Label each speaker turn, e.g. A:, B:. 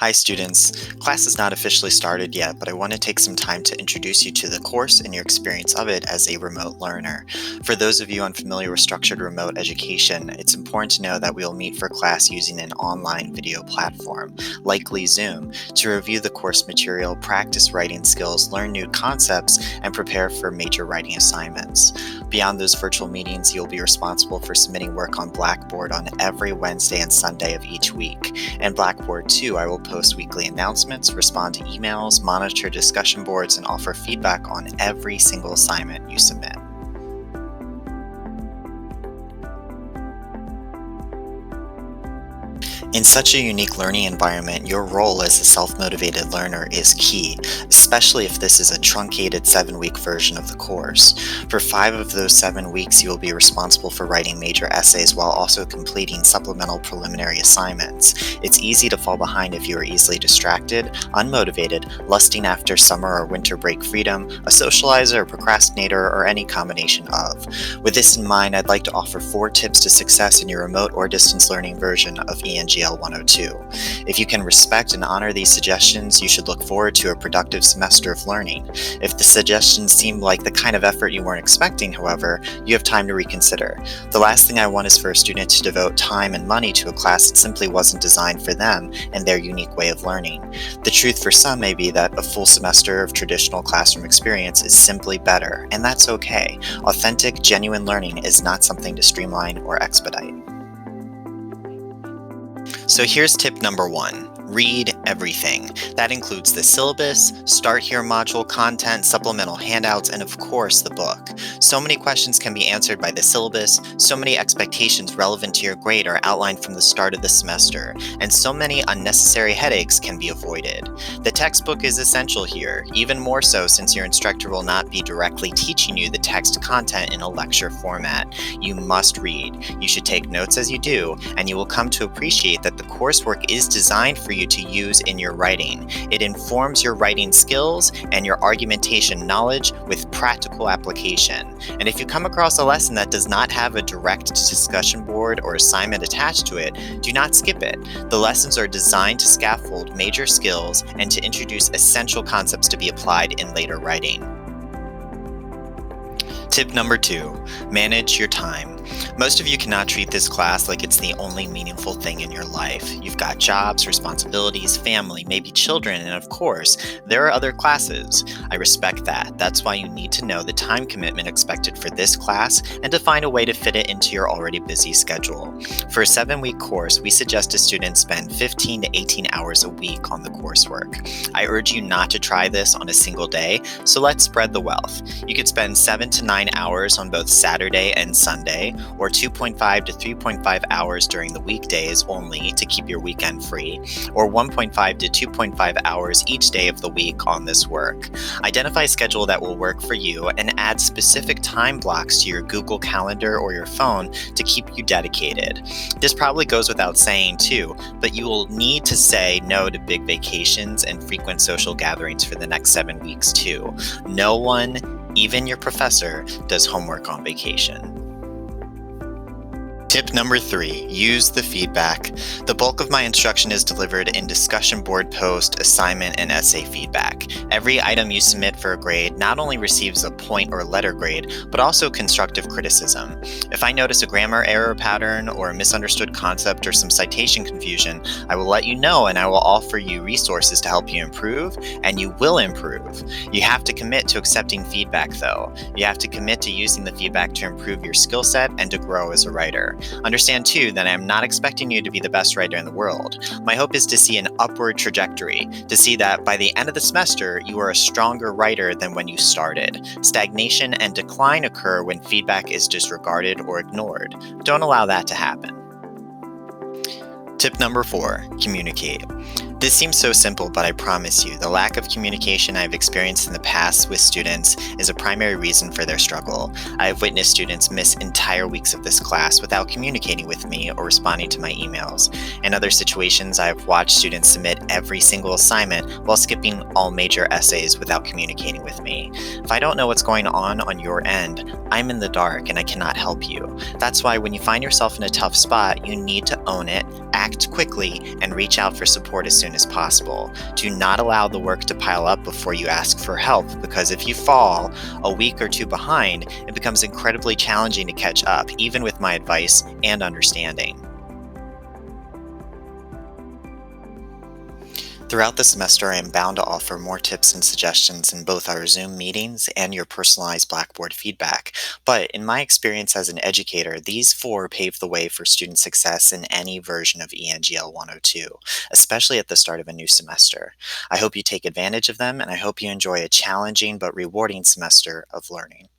A: Hi students, class has not officially started yet, but I want to take some time to introduce you to the course and your experience of it as a remote learner. For those of you unfamiliar with structured remote education, it's important to know that we will meet for class using an online video platform, likely Zoom, to review the course material, practice writing skills, learn new concepts, and prepare for major writing assignments. Beyond those virtual meetings, you'll be responsible for submitting work on Blackboard on every Wednesday and Sunday of each week. And Blackboard too, I will post weekly announcements, respond to emails, monitor discussion boards, and offer feedback on every single assignment you submit. In such a unique learning environment, your role as a self-motivated learner is key, especially if this is a truncated 7-week version of the course. For 5 of those 7 weeks, you will be responsible for writing major essays while also completing supplemental preliminary assignments. It's easy to fall behind if you are easily distracted, unmotivated, lusting after summer or winter break freedom, a socializer, a procrastinator, or any combination of. With this in mind, I'd like to offer 4 tips to success in your remote or distance learning version of ENGL 102. If you can respect and honor these suggestions, you should look forward to a productive semester of learning. If the suggestions seem like the kind of effort you weren't expecting, however, you have time to reconsider. The last thing I want is for a student to devote time and money to a class that simply wasn't designed for them and their unique way of learning. The truth for some may be that a full semester of traditional classroom experience is simply better, and that's okay. Authentic, genuine learning is not something to streamline or expedite. So here's tip number 1. Read everything. That includes the syllabus, Start Here module content, supplemental handouts, and of course the book. So many questions can be answered by the syllabus, so many expectations relevant to your grade are outlined from the start of the semester, and so many unnecessary headaches can be avoided. The textbook is essential here, even more so since your instructor will not be directly teaching you the text content in a lecture format. You must read. You should take notes as you do, and you will come to appreciate that the coursework is designed for you to use in your writing. It informs your writing skills and your argumentation knowledge with practical application. And if you come across a lesson that does not have a direct discussion board or assignment attached to it, do not skip it. The lessons are designed to scaffold major skills and to introduce essential concepts to be applied in later writing. Tip number 2, manage your time. Most of you cannot treat this class like it's the only meaningful thing in your life. You've got jobs, responsibilities, family, maybe children, and of course, there are other classes. I respect that. That's why you need to know the time commitment expected for this class and to find a way to fit it into your already busy schedule. For a 7-week course, we suggest a student spend 15 to 18 hours a week on the coursework. I urge you not to try this on a single day, so let's spread the wealth. You could spend 7 to 9 hours on both Saturday and Sunday, or 2.5 to 3.5 hours during the weekdays only to keep your weekend free, or 1.5 to 2.5 hours each day of the week on this work. Identify a schedule that will work for you and add specific time blocks to your Google Calendar or your phone to keep you dedicated. This probably goes without saying too, but you will need to say no to big vacations and frequent social gatherings for the next 7 weeks too. No one, even your professor, does homework on vacation. Tip number 3, use the feedback. The bulk of my instruction is delivered in discussion board post, assignment, and essay feedback. Every item you submit for a grade not only receives a point or letter grade, but also constructive criticism. If I notice a grammar error pattern or a misunderstood concept or some citation confusion, I will let you know and I will offer you resources to help you improve, and you will improve. You have to commit to accepting feedback though. You have to commit to using the feedback to improve your skill set and to grow as a writer. Understand too that I am not expecting you to be the best writer in the world. My hope is to see an upward trajectory, to see that by the end of the semester, you are a stronger writer than when you started. Stagnation and decline occur when feedback is disregarded or ignored. Don't allow that to happen. Tip number 4, communicate. This seems so simple, but I promise you, the lack of communication I've experienced in the past with students is a primary reason for their struggle. I have witnessed students miss entire weeks of this class without communicating with me or responding to my emails. In other situations, I have watched students submit every single assignment while skipping all major essays without communicating with me. If I don't know what's going on your end, I'm in the dark and I cannot help you. That's why when you find yourself in a tough spot, you need to own it, act quickly, and reach out for support as soon soon as possible. Do not allow the work to pile up before you ask for help, because if you fall a week or two behind, it becomes incredibly challenging to catch up, even with my advice and understanding. Throughout the semester, I am bound to offer more tips and suggestions in both our Zoom meetings and your personalized Blackboard feedback. But in my experience as an educator, these four pave the way for student success in any version of ENGL 102, especially at the start of a new semester. I hope you take advantage of them, and I hope you enjoy a challenging but rewarding semester of learning.